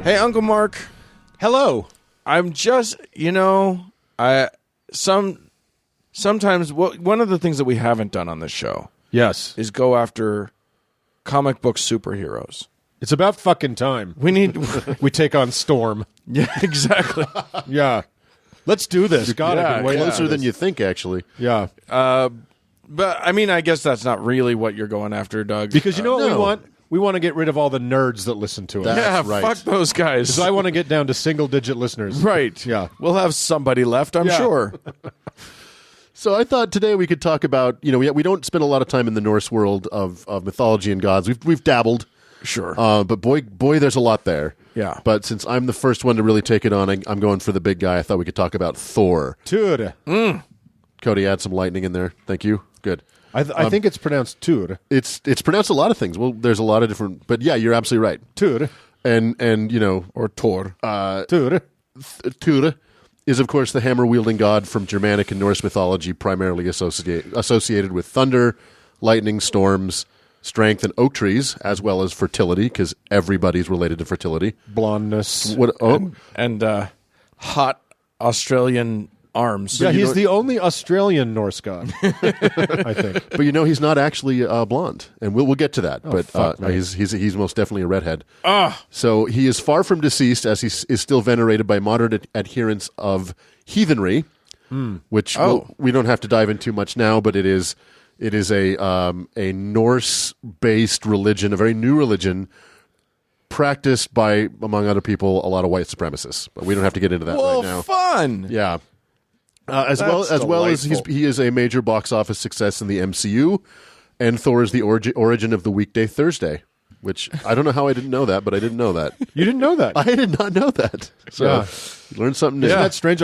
Hey, Uncle Mark. Hello. I'm just, sometimes one of the things that we haven't done on this show Yes. is go after comic book superheroes. It's about fucking time. We take on Storm. Yeah, exactly. Yeah. Let's do this. God, Yeah, I've been waiting Closer for than this. you think, actually. Yeah. But I mean, I guess that's not really what you're going after, Doug. Because you know what we no. want? We want to get rid of all the nerds that listen to us. That's yeah, right. fuck those guys. Because I want to get down to single-digit listeners. Right. Yeah. We'll have somebody left, I'm Yeah. sure. So I thought today we could talk about, we don't spend a lot of time in the Norse world of mythology and gods. We've dabbled. Sure. But boy, there's a lot there. Yeah. But since I'm the first one to really take it on, I'm going for the big guy. I thought we could talk about Thor. Tur. Cody, add some lightning in there. Thank you. Good. I think it's pronounced Tur. It's pronounced a lot of things. Well, there's a lot of different, but yeah, you're absolutely right. Tur. And or Tor. Tur. Ture is, of course, the hammer-wielding god from Germanic and Norse mythology, primarily associated with thunder, lightning, storms, strength, and oak trees, as well as fertility, because everybody's related to fertility. Blondness. What? Oh, And hot Australian arms. Yeah, he's the only Australian Norse god, I think. but he's not actually blonde, and we'll get to that. But fuck, man. he's most definitely a redhead. So he is far from deceased, as he is still venerated by modern adherents of heathenry, which we don't have to dive into much now. But it is a Norse-based religion, a very new religion, practiced by, among other people, a lot of white supremacists. But we don't have to get into that Well, right now. fun. Yeah. As well as delightful. he is a major box office success in the MCU, and Thor is the origin of the weekday Thursday, which I don't know how I didn't know that, but I didn't know that. You didn't know that. I did not know that. So Yeah. learn something new. Isn't that strange?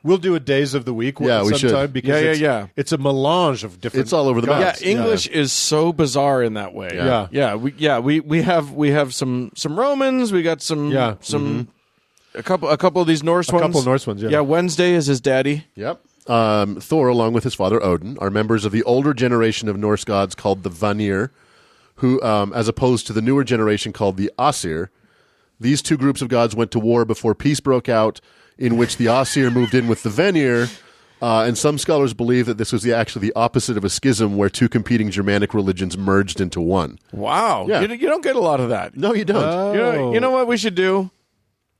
We'll do a days of the week Yeah, we should. sometime because Yeah. it's a melange of different. It's all over the gods. map. Yeah, English is so bizarre in that way. Yeah. We have some Romans. We got some Yeah. a couple of these Norse ones. couple of Norse ones, yeah. Yeah, Wednesday is his daddy. Yep. Thor, along with his father Odin, are members of the older generation of Norse gods called the Vanir, who, as opposed to the newer generation called the Asir. These two groups of gods went to war before peace broke out, in which the Asir moved in with the Vanir. And some scholars believe that this was actually the opposite of a schism, where two competing Germanic religions merged into one. Wow. Yeah. You don't get a lot of that. No, you don't. You know what we should do?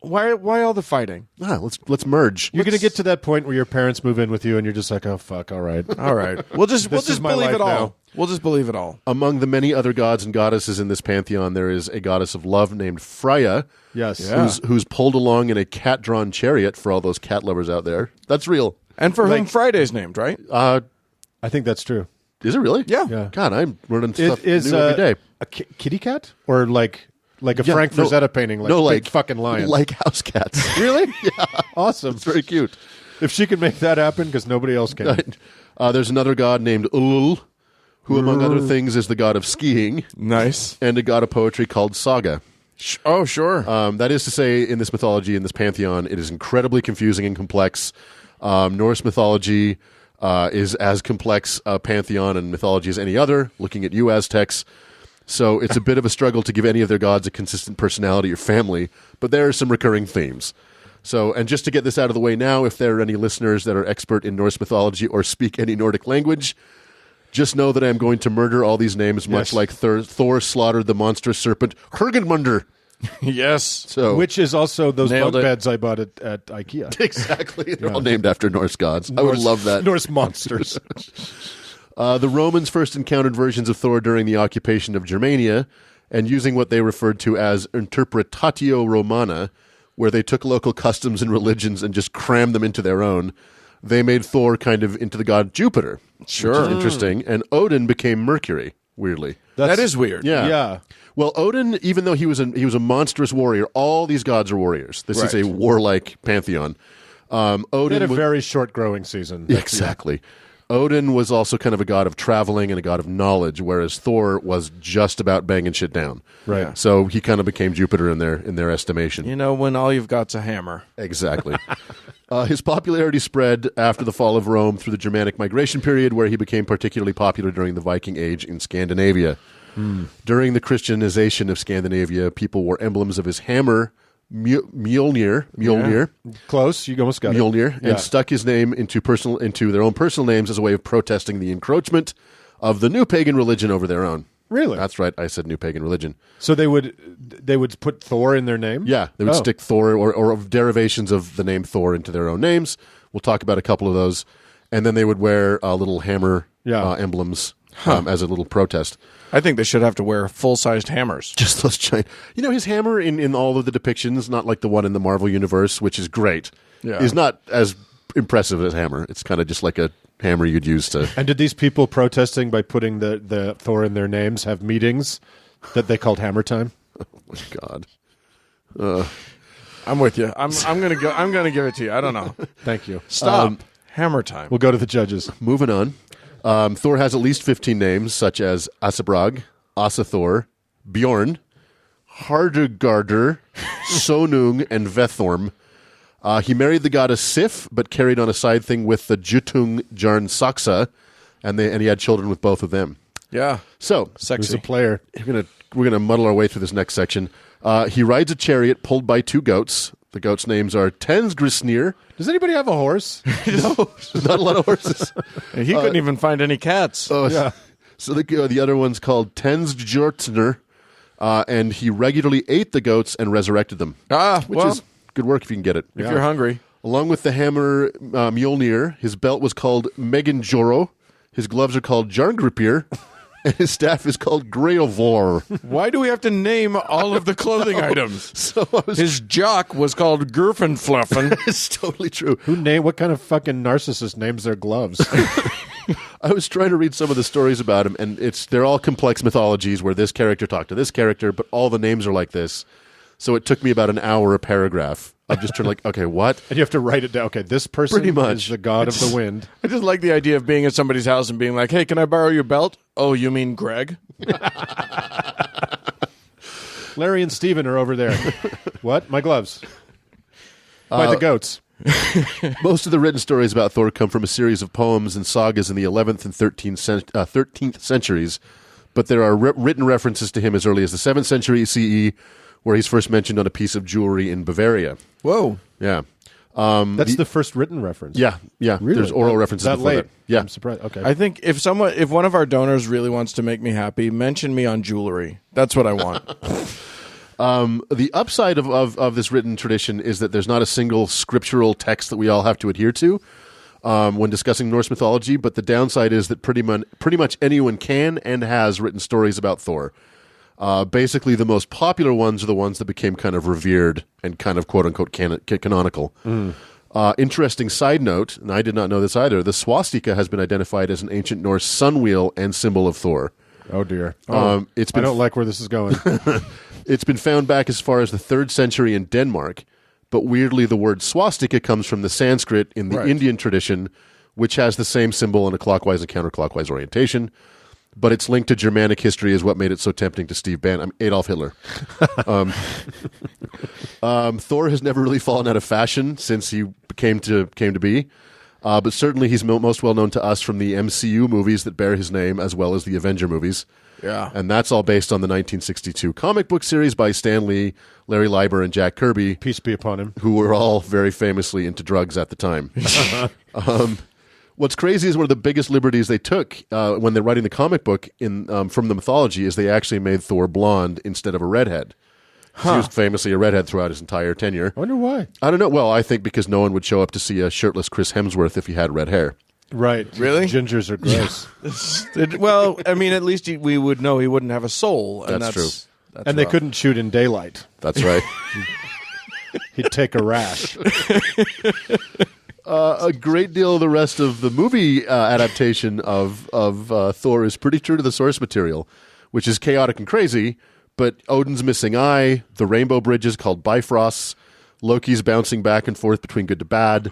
Why all the fighting? Let's merge. You're going to get to that point where your parents move in with you, and you're just like, oh fuck, all right. All right. We'll just is my believe life it all. now. We'll just believe it all. Among the many other gods and goddesses in this pantheon, there is a goddess of love named Freya, Yes. Yeah. who's pulled along in a cat-drawn chariot for all those cat lovers out there. That's real. And for whom Friday's named, right? I think that's true. Is it really? Yeah. Yeah. God, I'm learning stuff It is new every day. a kitty cat or like a Yeah, Frank no, Frazetta painting, like no, big like fucking lion. like house cats. Really? Yeah. Awesome. It's very cute. If she could make that happen, because nobody else can. There's another god named Ulul, who, among other things, is the god of skiing, Nice. and a god of poetry called Saga. Oh, sure. That is to say, in this mythology, in this pantheon, it is incredibly confusing and complex. Norse mythology is as complex a pantheon and mythology as any other, looking at you Aztecs. So it's a bit of a struggle to give any of their gods a consistent personality or family, but there are some recurring themes. So, and just to get this out of the way now, if there are any listeners that are expert in Norse mythology or speak any Nordic language, just know that I am going to murder all these names, much like Thor slaughtered the monstrous serpent Hergenmunder. Yes. So, Which is also those Nailed bunk it. beds I bought at IKEA. exactly, they're all named after Norse gods. I would love that. Norse monsters. The Romans first encountered versions of Thor during the occupation of Germania, and using what they referred to as interpretatio romana, where they took local customs and religions and just crammed them into their own, they made Thor kind of into the god Jupiter. Sure. Which is interesting. And Odin became Mercury, weirdly. That is weird. Yeah. Yeah. Well, Odin, even though he was a monstrous warrior, all these gods are warriors. This is Right. a warlike pantheon. They had Odin a was- very short growing season. Exactly. Odin was also kind of a god of traveling and a god of knowledge, whereas Thor was just about banging shit down. Right. So he kind of became Jupiter in their estimation. You know, when all you've got's a hammer. Exactly. His popularity spread after the fall of Rome through the Germanic migration period, where he became particularly popular during the Viking Age in Scandinavia. During the Christianization of Scandinavia, people wore emblems of his hammer, Mjolnir, Close. You almost got Mjolnir, it. Yeah. and stuck his name into their own personal names as a way of protesting the encroachment of the new pagan religion over their own. Really? That's right. I said new pagan religion. So they would put Thor in their name? Yeah, they would Oh. stick Thor or derivations of the name Thor into their own names. We'll talk about a couple of those. And then they would wear little hammer emblems as a little protest. I think they should have to wear full-sized hammers. Just those giant... his hammer in all of the depictions, not like the one in the Marvel Universe, which is great, is not as impressive as hammer. It's kind of just like a hammer you'd use to... And did these people protesting by putting the Thor in their names have meetings that they called Hammer Time? Oh, my God. I'm with you. I'm gonna go. I'm gonna give it to you. I don't know. Thank you. Stop. Hammer time. We'll go to the judges. Moving on. Thor has at least 15 names, such as Asabrag, Asathor, Bjorn, Hardagarder, Sonung, and Vethorm. He married the goddess Sif, but carried on a side thing with the Jutung Jarn Saksa, and he had children with both of them. Yeah. So, Who's Sexy. a player? we're gonna muddle our way through this next section. He rides a chariot pulled by two goats. The goats' names are Tensgrisnir. Does anybody have a horse? No, not a lot of horses. And he couldn't even find any cats. Oh, Yeah. So the other one's called Tensjortner, and he regularly ate the goats and resurrected them. Which is good work if you can get it. if you're hungry. Along with the hammer Mjolnir, his belt was called Meginjoro, his gloves are called Jarngripir, and his staff is called Greovor. Why do we have to name all of the clothing items? So I was, His jock was called Gurfenfluffen. it's totally true. What kind of fucking narcissist names their gloves? I was trying to read some of the stories about him, and they're all complex mythologies where this character talked to this character, but all the names are like this. So it took me about an hour a paragraph. I'm just trying to okay, what? And you have to write it down. Okay, this person Pretty much. is the god of the wind. I just like the idea of being at somebody's house and being like, "Hey, can I borrow your belt?" Oh, you mean Greg? Larry and Steven are over there. What? My gloves. By the goats. Most of the written stories about Thor come from a series of poems and sagas in the 11th and 13th centuries, but there are written references to him as early as the 7th century CE, where he's first mentioned on a piece of jewelry in Bavaria. Whoa. Yeah. That's the first written reference. Yeah. Really? There's oral references that before late. that. Yeah. I'm surprised. Okay. I think if one of our donors really wants to make me happy, mention me on jewelry. That's what I want. The upside of this written tradition is that there's not a single scriptural text that we all have to adhere to when discussing Norse mythology, but the downside is that pretty much anyone can and has written stories about Thor. Basically, the most popular ones are the ones that became kind of revered and kind of quote-unquote canonical. Interesting side note, and I did not know this either, the swastika has been identified as an ancient Norse sun wheel and symbol of Thor. oh, dear. I don't like where this is going. It's been found back as far as the 3rd century in Denmark, but weirdly the word swastika comes from the Sanskrit in the Right. Indian tradition, which has the same symbol in a clockwise and counterclockwise orientation, but its link to Germanic history is what made it so tempting to Steve Bannon. Adolf Hitler. Thor has never really fallen out of fashion since he came to be, but certainly he's most well known to us from the MCU movies that bear his name, as well as the Avenger movies. Yeah. And that's all based on the 1962 comic book series by Stan Lee, Larry Lieber, and Jack Kirby, Peace be upon him. who were all very famously into drugs at the time. What's crazy is one of the biggest liberties they took when they're writing the comic book from the mythology is they actually made Thor blonde instead of a redhead. He was famously a redhead throughout his entire tenure. I wonder why. I don't know. Well, I think because no one would show up to see a shirtless Chris Hemsworth if he had red hair. Right. Really? Gingers are gross. Well, I mean, at least we would know he wouldn't have a soul. And That's true. That's And they rough. couldn't shoot in daylight. That's right. He'd take a rash. A great deal of the rest of the movie adaptation of Thor is pretty true to the source material, which is chaotic and crazy, but Odin's missing eye, the rainbow bridges called Bifrosts, Loki's bouncing back and forth between good to bad,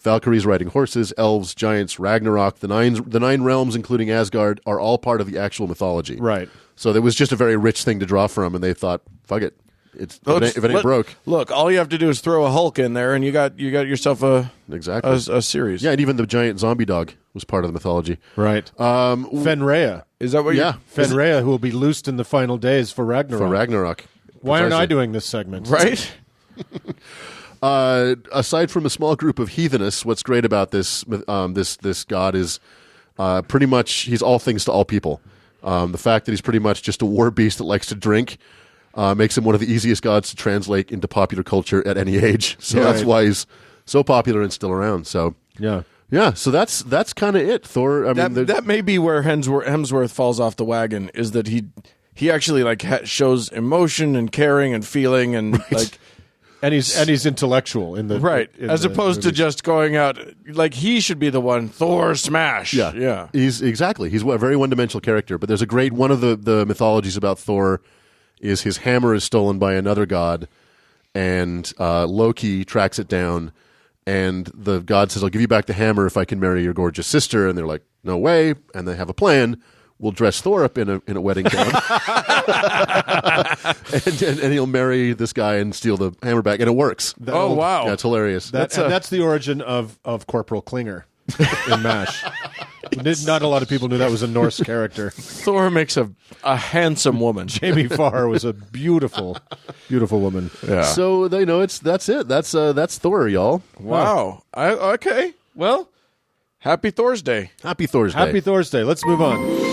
Valkyries riding horses, elves, giants, Ragnarok, the nine realms, including Asgard, are all part of the actual mythology. Right. So there was just a very rich thing to draw from, and they thought, fuck it. If it ain't broke. Look, all you have to do is throw a Hulk in there, and you got yourself Exactly. a series. Yeah, and even the giant zombie dog was part of the mythology. Right. Fenrea. Is that what Yeah. Fenrea, who will be loosed in the final days for Ragnarok. For Ragnarok. Why aren't I Precisely. doing this segment? right? Aside from a small group of heathenists, what's great about this this god is pretty much he's all things to all people. The fact that he's pretty much just a war beast that likes to drink makes him one of the easiest gods to translate into popular culture at any age. So that's Right. why he's so popular and still around. So Yeah. yeah, so that's kind of it. Thor. I mean, That may be where Hemsworth falls off the wagon. Is that he actually like shows emotion and caring and feeling and like. And he's intellectual in the Right, in as the opposed to movies. just going out like he should be the one. Thor smash. Yeah. He's a very one-dimensional character. But there's a great one of the mythologies about Thor is his hammer is stolen by another god, and Loki tracks it down, and the god says, "I'll give you back the hammer if I can marry your gorgeous sister." And they're like, "No way!" And they have a plan. We'll dress Thor up in a wedding gown, and he'll marry this guy and steal the hammer back, and it works. Oh wow. Yeah, it's hilarious. That's the origin of Corporal Klinger in MASH. Not a lot of people knew that was a Norse character. Thor makes a handsome woman. Jamie Farr was a beautiful, beautiful woman. Yeah. So they know that's it. That's Thor, y'all. Wow. Okay. Well, happy Thor's Day. Happy Thor's Day. Happy Thursday. Let's move on.